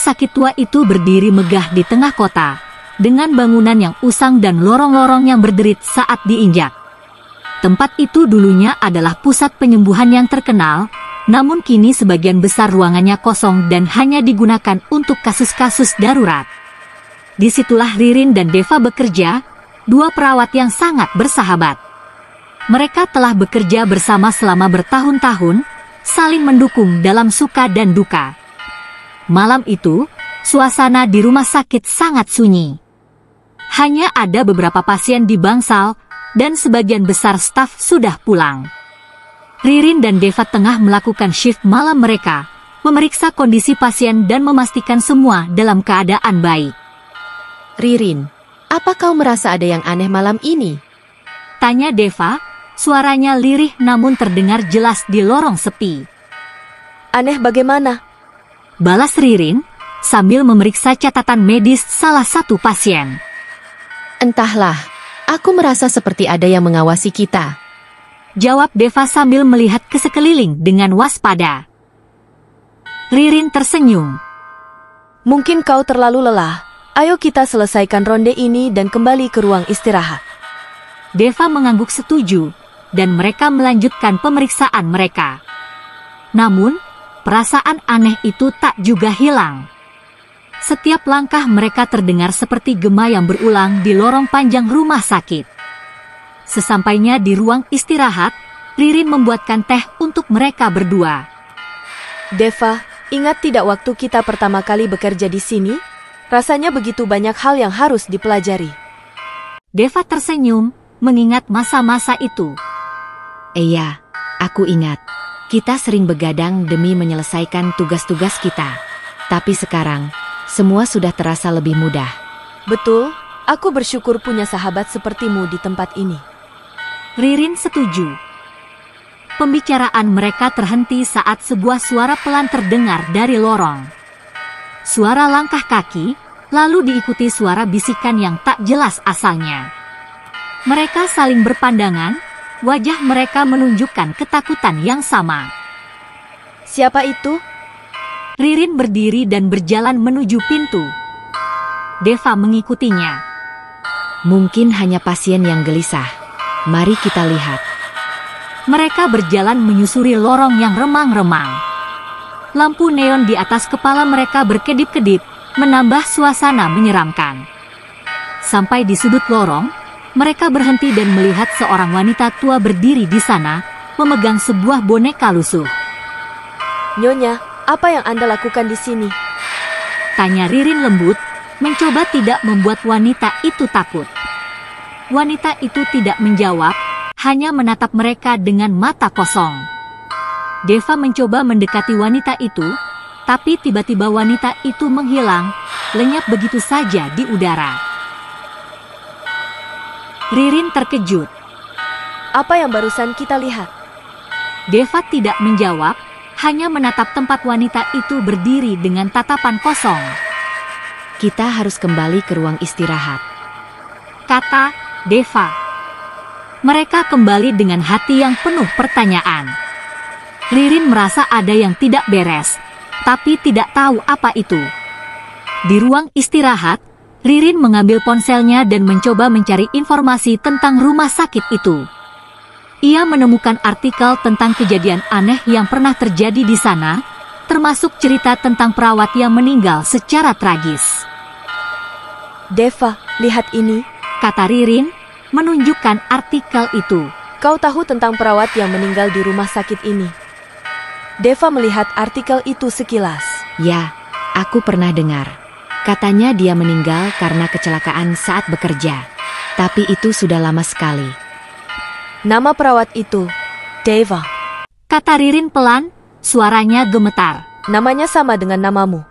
sakit tua itu berdiri megah di tengah kota, dengan bangunan yang usang dan lorong-lorong yang berderit saat diinjak. Tempat itu dulunya adalah pusat penyembuhan yang terkenal, namun kini sebagian besar ruangannya kosong dan hanya digunakan untuk kasus-kasus darurat. Disitulah Ririn dan Deva bekerja, dua perawat yang sangat bersahabat. Mereka telah bekerja bersama selama bertahun-tahun, saling mendukung dalam suka dan duka. Malam itu, suasana di rumah sakit sangat sunyi. Hanya ada beberapa pasien di bangsal, dan sebagian besar staf sudah pulang. Ririn dan Deva tengah melakukan shift malam mereka, memeriksa kondisi pasien dan memastikan semua dalam keadaan baik. Ririn, apa kau merasa ada yang aneh malam ini? Tanya Deva, suaranya lirih namun terdengar jelas di lorong sepi. Aneh bagaimana? Balas Ririn, sambil memeriksa catatan medis salah satu pasien. Entahlah, aku merasa seperti ada yang mengawasi kita. Jawab Deva sambil melihat ke sekeliling dengan waspada. Ririn tersenyum. Mungkin kau terlalu lelah. Ayo kita selesaikan ronde ini dan kembali ke ruang istirahat. Deva mengangguk setuju, dan mereka melanjutkan pemeriksaan mereka. Namun, perasaan aneh itu tak juga hilang. Setiap langkah mereka terdengar seperti gema yang berulang di lorong panjang rumah sakit. Sesampainya di ruang istirahat, Ririn membuatkan teh untuk mereka berdua. Deva, ingat tidak waktu kita pertama kali bekerja di sini? Rasanya begitu banyak hal yang harus dipelajari. Deva tersenyum, mengingat masa-masa itu. Iya, aku ingat. Kita sering begadang demi menyelesaikan tugas-tugas kita. Tapi sekarang, semua sudah terasa lebih mudah. Betul, aku bersyukur punya sahabat sepertimu di tempat ini. Ririn setuju. Pembicaraan mereka terhenti saat sebuah suara pelan terdengar dari lorong. Suara langkah kaki, lalu diikuti suara bisikan yang tak jelas asalnya. Mereka saling berpandangan, wajah mereka menunjukkan ketakutan yang sama. Siapa itu? Ririn berdiri dan berjalan menuju pintu. Deva mengikutinya. Mungkin hanya pasien yang gelisah. Mari kita lihat. Mereka berjalan menyusuri lorong yang remang-remang. Lampu neon di atas kepala mereka berkedip-kedip, menambah suasana menyeramkan. Sampai di sudut lorong, mereka berhenti dan melihat seorang wanita tua berdiri di sana, memegang sebuah boneka lusuh. Nyonya, apa yang Anda lakukan di sini? Tanya Ririn lembut, mencoba tidak membuat wanita itu takut. Wanita itu tidak menjawab, hanya menatap mereka dengan mata kosong. Deva mencoba mendekati wanita itu, tapi tiba-tiba wanita itu menghilang, lenyap begitu saja di udara. Ririn terkejut. Apa yang barusan kita lihat? Deva tidak menjawab, hanya menatap tempat wanita itu berdiri dengan tatapan kosong. Kita harus kembali ke ruang istirahat, kata Deva. Mereka kembali dengan hati yang penuh pertanyaan. Ririn merasa ada yang tidak beres, tapi tidak tahu apa itu. Di ruang istirahat, Ririn mengambil ponselnya dan mencoba mencari informasi tentang rumah sakit itu. Ia menemukan artikel tentang kejadian aneh yang pernah terjadi di sana, termasuk cerita tentang perawat yang meninggal secara tragis. Deva, lihat ini, kata Ririn, menunjukkan artikel itu. Kau tahu tentang perawat yang meninggal di rumah sakit ini? Deva melihat artikel itu sekilas. Ya, aku pernah dengar. Katanya dia meninggal karena kecelakaan saat bekerja. Tapi itu sudah lama sekali. Nama perawat itu, Deva. Kata Ririn pelan, suaranya gemetar. Namanya sama dengan namamu.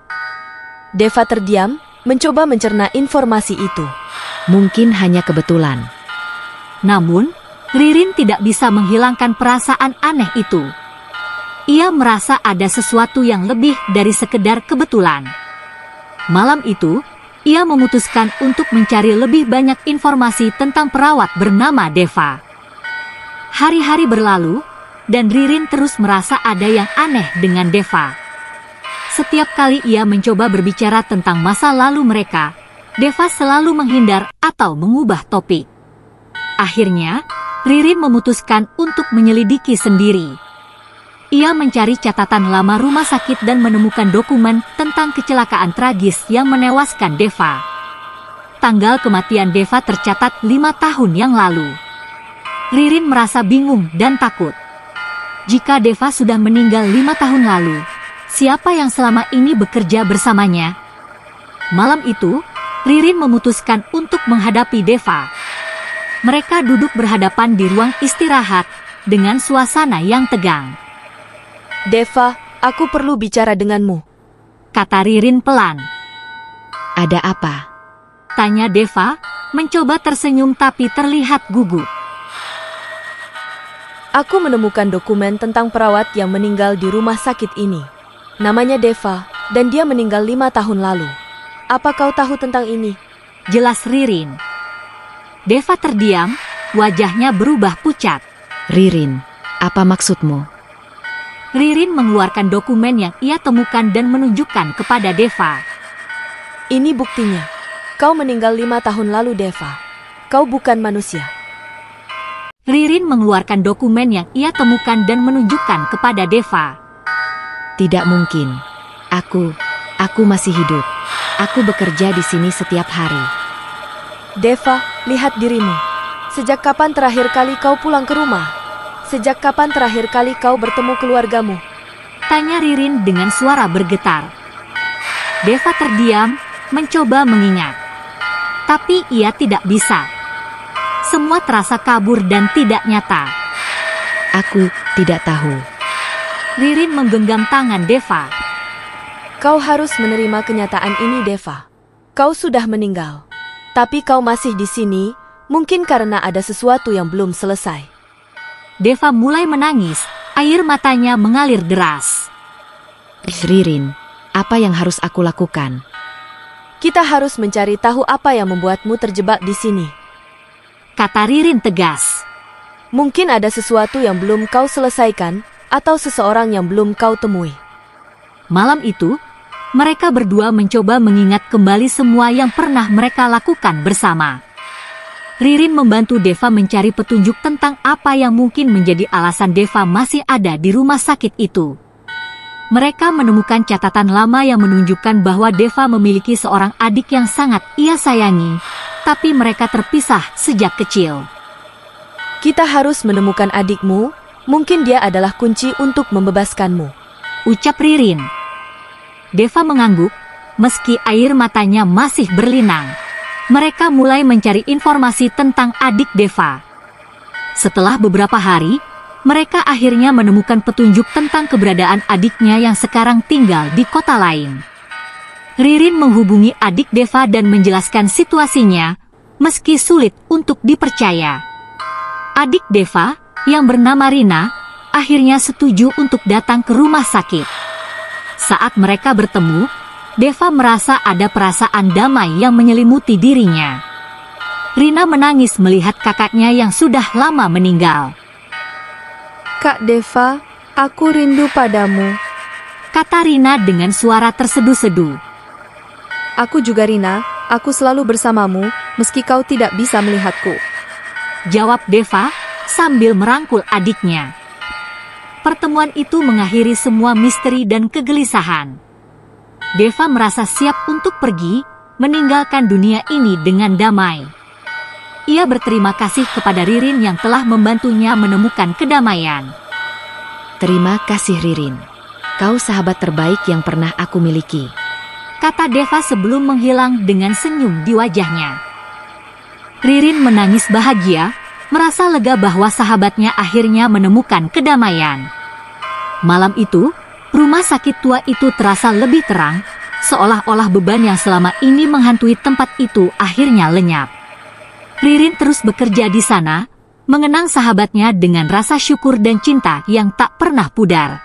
Deva terdiam, mencoba mencerna informasi itu. Mungkin hanya kebetulan. Namun, Ririn tidak bisa menghilangkan perasaan aneh itu. Ia merasa ada sesuatu yang lebih dari sekedar kebetulan. Malam itu, ia memutuskan untuk mencari lebih banyak informasi tentang perawat bernama Deva. Hari-hari berlalu, dan Ririn terus merasa ada yang aneh dengan Deva. Setiap kali ia mencoba berbicara tentang masa lalu mereka, Deva selalu menghindar atau mengubah topik. Akhirnya, Ririn memutuskan untuk menyelidiki sendiri. Ia mencari catatan lama rumah sakit dan menemukan dokumen tentang kecelakaan tragis yang menewaskan Deva. Tanggal kematian Deva tercatat 5 tahun yang lalu. Ririn merasa bingung dan takut. Jika Deva sudah meninggal 5 tahun lalu, siapa yang selama ini bekerja bersamanya? Malam itu, Ririn memutuskan untuk menghadapi Deva. Mereka duduk berhadapan di ruang istirahat dengan suasana yang tegang. Deva, aku perlu bicara denganmu, kata Ririn pelan. Ada apa? Tanya Deva, mencoba tersenyum tapi terlihat gugup. Aku menemukan dokumen tentang perawat yang meninggal di rumah sakit ini. Namanya Deva, dan dia meninggal 5 tahun lalu. Apa kau tahu tentang ini? Jelas Ririn. Deva terdiam, wajahnya berubah pucat. Ririn, apa maksudmu? Ririn mengeluarkan dokumen yang ia temukan dan menunjukkan kepada Deva. Ini buktinya. Kau meninggal 5 tahun lalu, Deva. Kau bukan manusia. Ririn mengeluarkan dokumen yang ia temukan dan menunjukkan kepada Deva. Tidak mungkin. Aku masih hidup. Aku bekerja di sini setiap hari. Deva, lihat dirimu. Sejak kapan terakhir kali kau pulang ke rumah? Sejak kapan terakhir kali kau bertemu keluargamu? Tanya Ririn dengan suara bergetar. Deva terdiam, mencoba mengingat. Tapi ia tidak bisa. Semua terasa kabur dan tidak nyata. Aku tidak tahu. Ririn menggenggam tangan Deva. Kau harus menerima kenyataan ini, Deva. Kau sudah meninggal. Tapi kau masih di sini, mungkin karena ada sesuatu yang belum selesai. Deva mulai menangis, air matanya mengalir deras. Ririn, apa yang harus aku lakukan? Kita harus mencari tahu apa yang membuatmu terjebak di sini, kata Ririn tegas. Mungkin ada sesuatu yang belum kau selesaikan, atau seseorang yang belum kau temui. Malam itu, mereka berdua mencoba mengingat kembali semua yang pernah mereka lakukan bersama. Ririn membantu Deva mencari petunjuk tentang apa yang mungkin menjadi alasan Deva masih ada di rumah sakit itu. Mereka menemukan catatan lama yang menunjukkan bahwa Deva memiliki seorang adik yang sangat ia sayangi, tapi mereka terpisah sejak kecil. Kita harus menemukan adikmu, mungkin dia adalah kunci untuk membebaskanmu, ucap Ririn. Deva mengangguk, meski air matanya masih berlinang. Mereka mulai mencari informasi tentang adik Deva. Setelah beberapa hari, mereka akhirnya menemukan petunjuk tentang keberadaan adiknya yang sekarang tinggal di kota lain. Ririn menghubungi adik Deva dan menjelaskan situasinya, meski sulit untuk dipercaya. Adik Deva, yang bernama Rina, akhirnya setuju untuk datang ke rumah sakit. Saat mereka bertemu, Deva merasa ada perasaan damai yang menyelimuti dirinya. Rina menangis melihat kakaknya yang sudah lama meninggal. Kak Deva, aku rindu padamu, kata Rina dengan suara terseduh-seduh. Aku juga Rina, aku selalu bersamamu, meski kau tidak bisa melihatku, jawab Deva sambil merangkul adiknya. Pertemuan itu mengakhiri semua misteri dan kegelisahan. Deva merasa siap untuk pergi, meninggalkan dunia ini dengan damai. Ia berterima kasih kepada Ririn yang telah membantunya menemukan kedamaian. Terima kasih Ririn. Kau sahabat terbaik yang pernah aku miliki, kata Deva sebelum menghilang dengan senyum di wajahnya. Ririn menangis bahagia, merasa lega bahwa sahabatnya akhirnya menemukan kedamaian. Malam itu, rumah sakit tua itu terasa lebih terang, seolah-olah beban yang selama ini menghantui tempat itu akhirnya lenyap. Ririn terus bekerja di sana, mengenang sahabatnya dengan rasa syukur dan cinta yang tak pernah pudar.